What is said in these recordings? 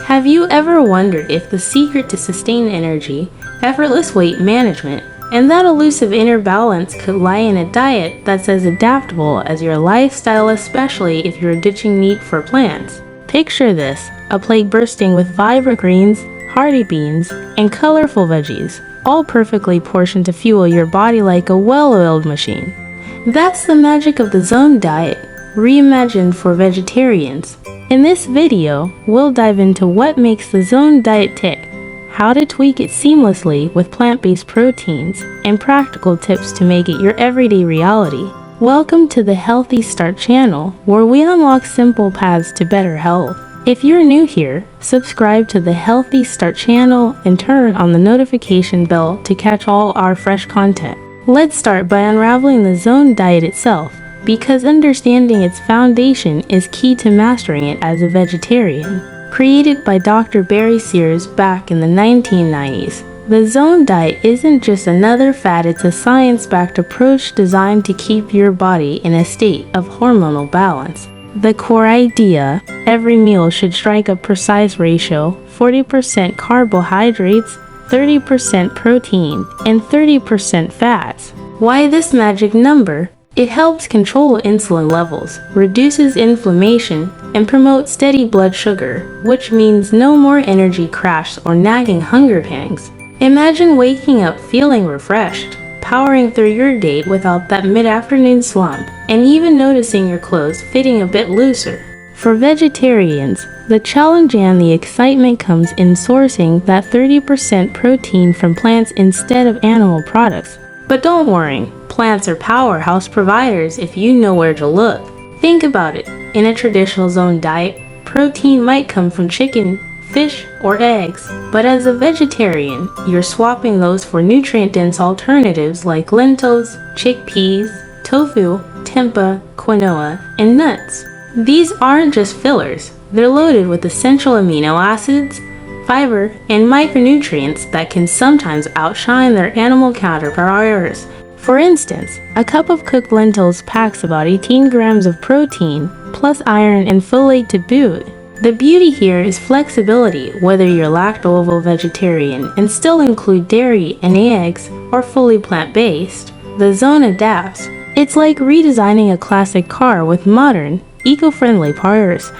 Have you ever wondered if the secret to sustained energy, effortless weight management, and that elusive inner balance could lie in a diet that's as adaptable as your lifestyle, especially if you're ditching meat for plants? Picture this, a plate bursting with vibrant greens, hearty beans, and colorful veggies, all perfectly portioned to fuel your body like a well-oiled machine. That's the magic of the Zone diet, reimagined for vegetarians. In this video, we'll dive into what makes the Zone diet tick, how to tweak it seamlessly with plant-based proteins, and practical tips to make it your everyday reality. Welcome to the Healthy Start channel, where we unlock simple paths to better health. If you're new here, subscribe to the Healthy Start channel and turn on the notification bell to catch all our fresh content. Let's start by unraveling the Zone diet itself, because understanding its foundation is key to mastering it as a vegetarian. Created by Dr. Barry Sears back in the 1990s, the Zone diet isn't just another fad, it's a science-backed approach designed to keep your body in a state of hormonal balance. The core idea: every meal should strike a precise ratio, 40% carbohydrates, 30% protein, and 30% fats. Why this magic number? It helps control insulin levels, reduces inflammation, and promotes steady blood sugar, which means no more energy crash or nagging hunger pangs. Imagine waking up feeling refreshed, powering through your day without that mid-afternoon slump, and even noticing your clothes fitting a bit looser. For vegetarians, the challenge and the excitement comes in sourcing that 30% protein from plants instead of animal products. But don't worry, plants are powerhouse providers if you know where to look. Think about it. In a traditional Zone diet, protein might come from chicken, fish, or eggs. But as a vegetarian, you're swapping those for nutrient-dense alternatives like lentils, chickpeas, tofu, tempeh, quinoa, and nuts. These aren't just fillers. They're loaded with essential amino acids, fiber, and micronutrients that can sometimes outshine their animal counterparts. For instance, a cup of cooked lentils packs about 18 grams of protein, plus iron and folate to boot. The beauty here is flexibility, whether you're lacto-ovo-vegetarian and still include dairy and eggs, or fully plant-based. The Zone adapts. It's like redesigning a classic car with modern, eco-friendly parts.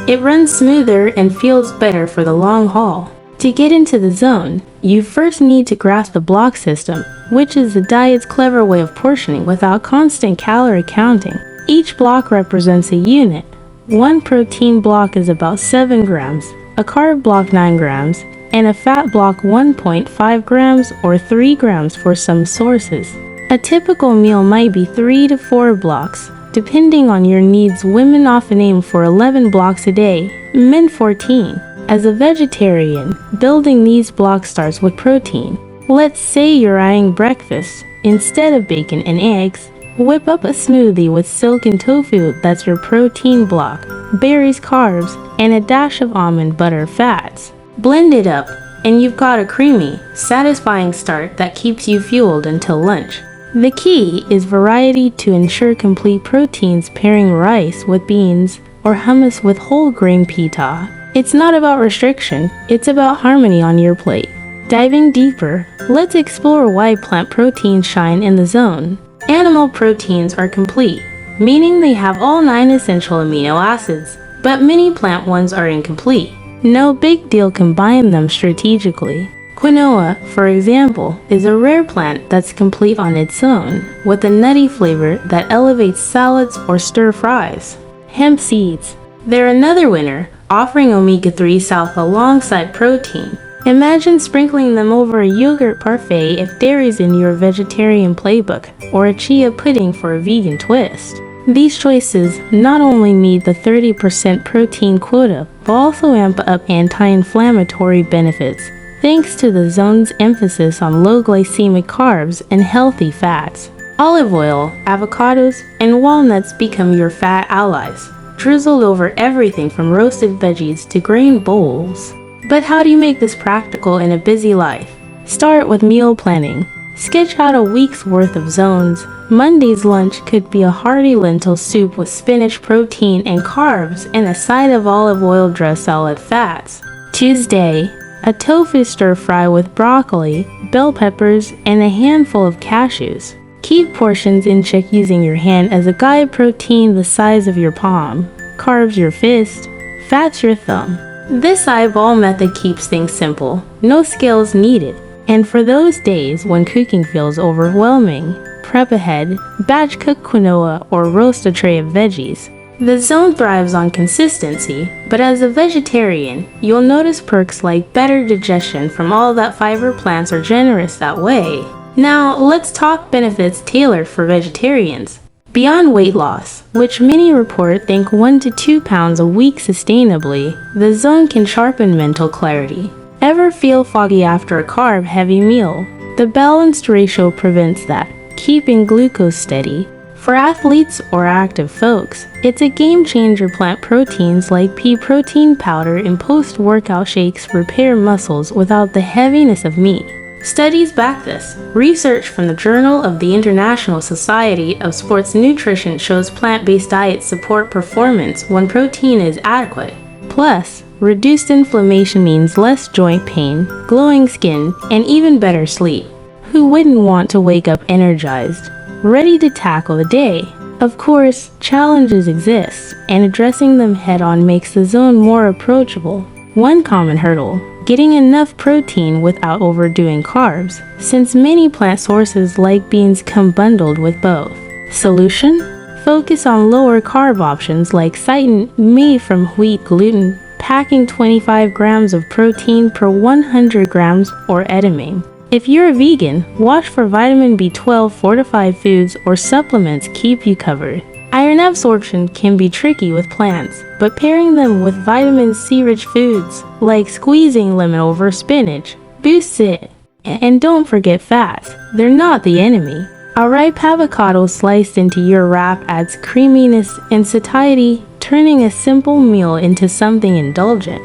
It runs smoother and feels better for the long haul. To get into the Zone, you first need to grasp the block system, which is the diet's clever way of portioning without constant calorie counting. Each block represents a unit. One protein block is about 7 grams, a carb block 9 grams, and a fat block 1.5 grams or 3 grams for some sources. A typical meal might be 3 to 4 blocks. Depending on your needs, women often aim for 11 blocks a day, men 14. As a vegetarian, building these blocks starts with protein. Let's say you're eyeing breakfast. Instead of bacon and eggs, whip up a smoothie with silken tofu. That's your protein block, berries, carbs, and a dash of almond butter fats. Blend it up, and you've got a creamy, satisfying start that keeps you fueled until lunch. The key is variety to ensure complete proteins, pairing rice with beans or hummus with whole grain pita. It's not about restriction, it's about harmony on your plate. Diving deeper, let's explore why plant proteins shine in the Zone. Animal proteins are complete, meaning they have all 9 essential amino acids, but many plant ones are incomplete. No big deal, combine them strategically. Quinoa, for example, is a rare plant that's complete on its own, with a nutty flavor that elevates salads or stir-fries. Hemp seeds. They're another winner, offering omega-3 salt alongside protein. Imagine sprinkling them over a yogurt parfait if dairy's in your vegetarian playbook, or a chia pudding for a vegan twist. These choices not only meet the 30% protein quota, but also amp up anti-inflammatory benefits, thanks to the Zone's emphasis on low glycemic carbs and healthy fats. Olive oil, avocados, and walnuts become your fat allies, drizzled over everything from roasted veggies to grain bowls. But how do you make this practical in a busy life? Start with meal planning. Sketch out a week's worth of Zones. Monday's lunch could be a hearty lentil soup with spinach, protein, and carbs, and a side of olive oil dressed salad fats. Tuesday, a tofu stir-fry with broccoli, bell peppers, and a handful of cashews. Keep portions in check using your hand as a guide. Protein the size of your palm, carbs your fist, fats your thumb. This eyeball method keeps things simple, no scales needed. And for those days when cooking feels overwhelming, prep ahead, batch cook quinoa or roast a tray of veggies. The zone thrives on consistency, but as a vegetarian, you'll notice perks like better digestion from all that fiber. Plants are generous that way. Now, let's talk benefits tailored for vegetarians. Beyond weight loss, which many report think 1 to 2 pounds a week sustainably, the zone can sharpen mental clarity. Ever feel foggy after a carb-heavy meal? The balanced ratio prevents that, keeping glucose steady. For athletes or active folks, it's a game-changer. Plant proteins like pea protein powder and post-workout shakes repair muscles without the heaviness of meat. Studies back this. Research from the Journal of the International Society of Sports Nutrition shows plant-based diets support performance when protein is adequate. Plus, reduced inflammation means less joint pain, glowing skin, and even better sleep. Who wouldn't want to wake up energized, ready to tackle the day? Of course, challenges exist, and addressing them head-on makes the zone more approachable. One common hurdle: getting enough protein without overdoing carbs, since many plant sources like beans come bundled with both. Solution? Focus on lower carb options like seitan, made from wheat gluten, packing 25 grams of protein per 100 grams, or edamame. If you're a vegan, watch for vitamin B12. Fortified foods or supplements keep you covered. Iron absorption can be tricky with plants, but pairing them with vitamin C-rich foods, like squeezing lemon over spinach, boosts it. And don't forget fats, they're not the enemy. A ripe avocado sliced into your wrap adds creaminess and satiety, turning a simple meal into something indulgent.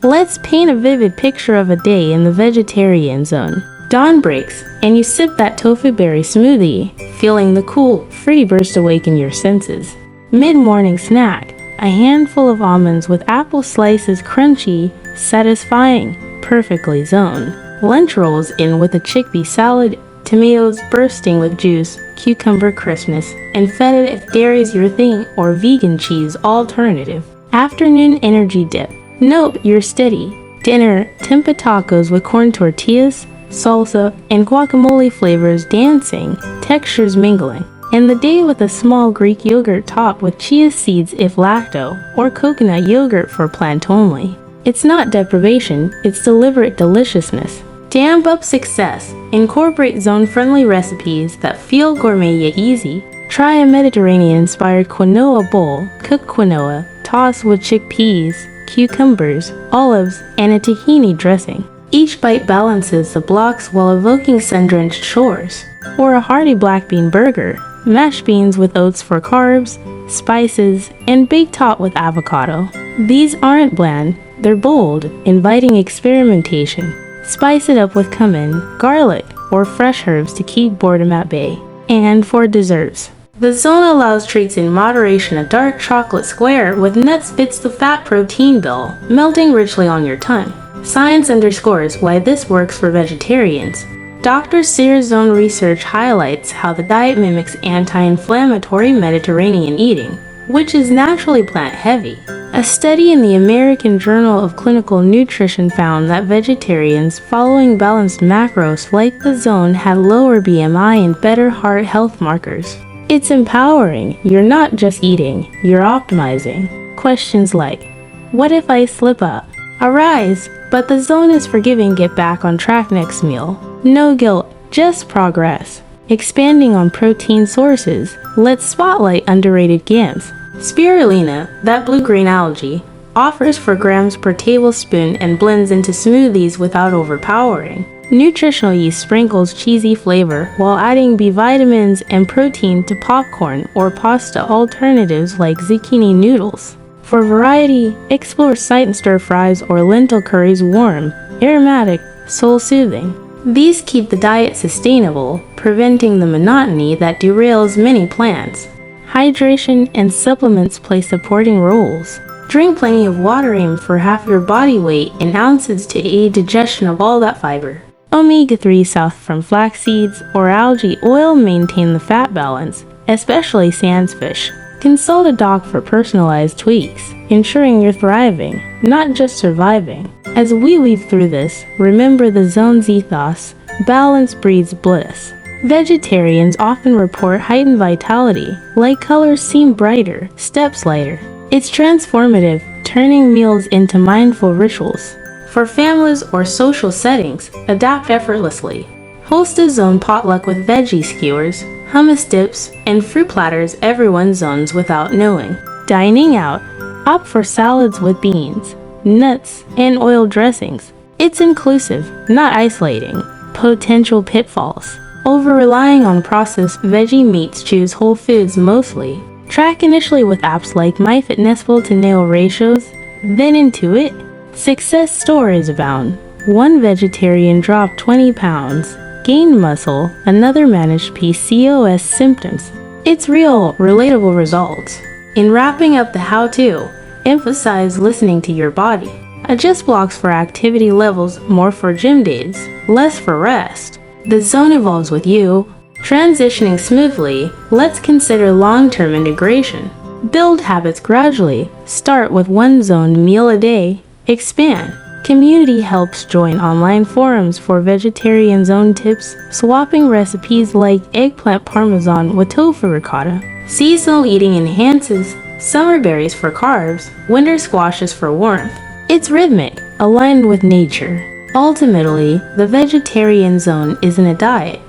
Let's paint a vivid picture of a day in the vegetarian zone. Dawn breaks, and you sip that tofu berry smoothie, feeling the cool, fruity burst awaken your senses. Mid-morning snack, a handful of almonds with apple slices, crunchy, satisfying, perfectly zoned. Lunch rolls in with a chickpea salad, tomatoes bursting with juice, cucumber crispness, and feta if dairy's your thing, or vegan cheese alternative. Afternoon energy dip. Nope, you're steady. Dinner, tempeh tacos with corn tortillas, salsa, and guacamole, flavors dancing, textures mingling. And the day with a small Greek yogurt topped with chia seeds if lacto, or coconut yogurt for plant only. It's not deprivation, it's deliberate deliciousness. To amp up success, incorporate zone-friendly recipes that feel gourmet yet easy. Try a Mediterranean-inspired quinoa bowl. Cook quinoa, toss with chickpeas, cucumbers, olives, and a tahini dressing. Each bite balances the blocks while evoking sun-drenched shores. Or a hearty black bean burger, mashed beans with oats for carbs, spices, and baked top with avocado. These aren't bland, they're bold, inviting experimentation. Spice it up with cumin, garlic, or fresh herbs to keep boredom at bay. And for desserts, the zone allows treats in moderation. A dark chocolate square with nuts fits the fat protein bill, melting richly on your tongue. Science underscores why this works for vegetarians. Dr. Sear's Zone research highlights how the diet mimics anti-inflammatory Mediterranean eating, which is naturally plant-heavy. A study in the American Journal of Clinical Nutrition found that vegetarians following balanced macros like the zone had lower BMI and better heart health markers. It's empowering. You're not just eating, you're optimizing. Questions like, what if I slip up? Arise, but the zone is forgiving. Get back on track next meal. No guilt, just progress. Expanding on protein sources, let's spotlight underrated GAMs. Spirulina, that blue-green algae, offers 4 grams per tablespoon and blends into smoothies without overpowering. Nutritional yeast sprinkles cheesy flavor while adding B vitamins and protein to popcorn or pasta alternatives like zucchini noodles. For variety, explore seitan stir-fries or lentil curries. Warm, aromatic, soul-soothing. These keep the diet sustainable, preventing the monotony that derails many plants. Hydration and supplements play supporting roles. Drink plenty of water, aim for half your body weight in ounces to aid digestion of all that fiber. Omega-3 south from flax seeds or algae oil maintain the fat balance, especially sans fish. Consult a doc for personalized tweaks, ensuring you're thriving, not just surviving. As we weave through this, remember the zone's ethos: balance breeds bliss. Vegetarians often report heightened vitality, light colors seem brighter, steps lighter. It's transformative, turning meals into mindful rituals. For families or social settings, adapt effortlessly. Host a zone potluck with veggie skewers, hummus dips, and fruit platters everyone zones without knowing. Dining out, opt for salads with beans, nuts, and oil dressings. It's inclusive, not isolating. Potential pitfalls: over-relying on processed veggie meats, choose whole foods mostly. Track initially with apps like MyFitnessPal to nail ratios, then Intuit. Success stories abound. One vegetarian dropped 20 pounds, gained muscle, another managed PCOS symptoms. It's real, relatable results. In wrapping up the how-to, emphasize listening to your body. Adjust blocks for activity levels, more for gym days, less for rest. The zone evolves with you. Transitioning smoothly, let's consider long-term integration. Build habits gradually. Start with one zone meal a day. Expand. Community helps. Join online forums for vegetarian zone tips, swapping recipes like eggplant parmesan with tofu ricotta. Seasonal eating enhances: summer berries for carbs, winter squashes for warmth. It's rhythmic, aligned with nature. Ultimately, the vegetarian zone isn't a diet.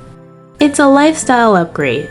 It's a lifestyle upgrade,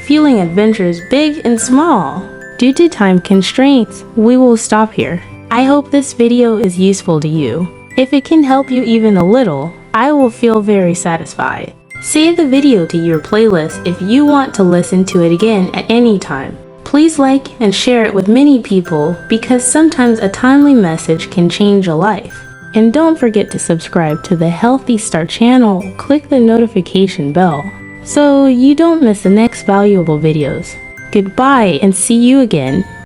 fueling adventures big and small. Due to time constraints, we will stop here. I hope this video is useful to you. If it can help you even a little, I will feel very satisfied. Save the video to your playlist if you want to listen to it again at any time. Please like and share it with many people, because sometimes a timely message can change a life. And don't forget to subscribe to the Healthy Start channel. Click the notification bell so you don't miss the next valuable videos. Goodbye and see you again.